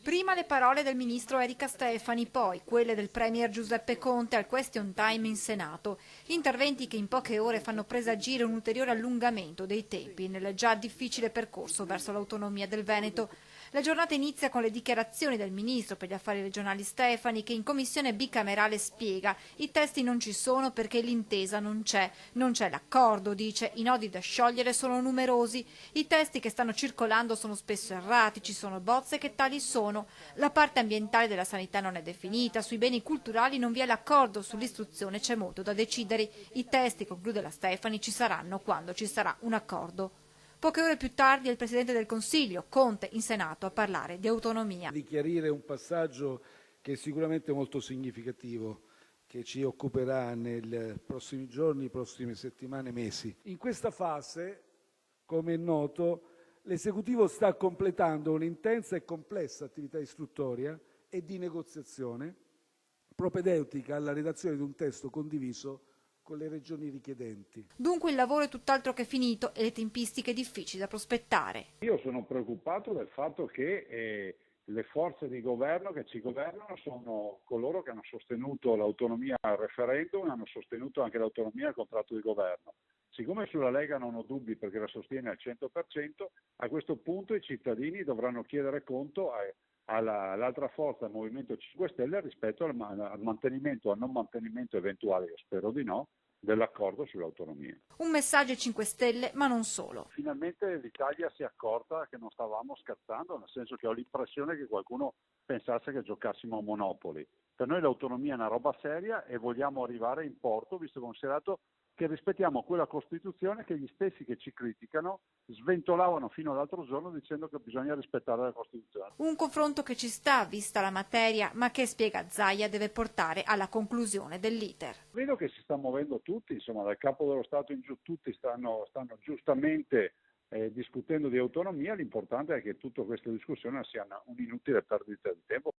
Prima le parole del ministro Erika Stefani, poi quelle del premier Giuseppe Conte al question time in Senato. Interventi che in poche ore fanno presagire un ulteriore allungamento dei tempi nel già difficile percorso verso l'autonomia del Veneto. La giornata inizia con le dichiarazioni del ministro per gli affari regionali Stefani, che in commissione bicamerale spiega: i testi non ci sono perché l'intesa non c'è l'accordo, dice, i nodi da sciogliere sono numerosi, i testi che stanno circolando sono spesso erratici, sono bozze che tali sono, la parte ambientale della sanità non è definita, sui beni culturali non vi è l'accordo, sull'istruzione c'è molto da decidere, i testi, conclude la Stefani, ci saranno quando ci sarà un accordo. Poche ore più tardi è il Presidente del Consiglio, Conte, in Senato a parlare di autonomia. Di chiarire un passaggio che è sicuramente molto significativo, che ci occuperà nei prossimi giorni, prossime settimane, mesi. In questa fase, come è noto, l'Esecutivo sta completando un'intensa e complessa attività istruttoria e di negoziazione propedeutica alla redazione di un testo condiviso con le regioni richiedenti. Dunque il lavoro è tutt'altro che finito e le tempistiche difficili da prospettare. Io sono preoccupato del fatto che le forze di governo che ci governano sono coloro che hanno sostenuto l'autonomia al referendum e hanno sostenuto anche l'autonomia al contratto di governo. Siccome sulla Lega non ho dubbi perché la sostiene al 100%, a questo punto i cittadini dovranno chiedere conto all'altra forza, al Movimento 5 Stelle, rispetto al mantenimento o al non mantenimento eventuale, io spero di no, dell'accordo sull'autonomia. Un messaggio ai 5 Stelle, ma non solo. Finalmente l'Italia si è accorta che non stavamo scherzando, nel senso che ho l'impressione che qualcuno pensasse che giocassimo a Monopoli. Per noi l'autonomia è una roba seria e vogliamo arrivare in porto, visto e considerato che rispettiamo quella Costituzione che gli stessi che ci criticano sventolavano fino all'altro giorno dicendo che bisogna rispettare la Costituzione. Un confronto che ci sta, vista la materia, ma che, spiega Zaia, deve portare alla conclusione dell'iter. Vedo che si sta muovendo tutti, insomma, dal Capo dello Stato in giù tutti stanno giustamente discutendo di autonomia, l'importante è che tutta questa discussione sia un'inutile perdita di tempo.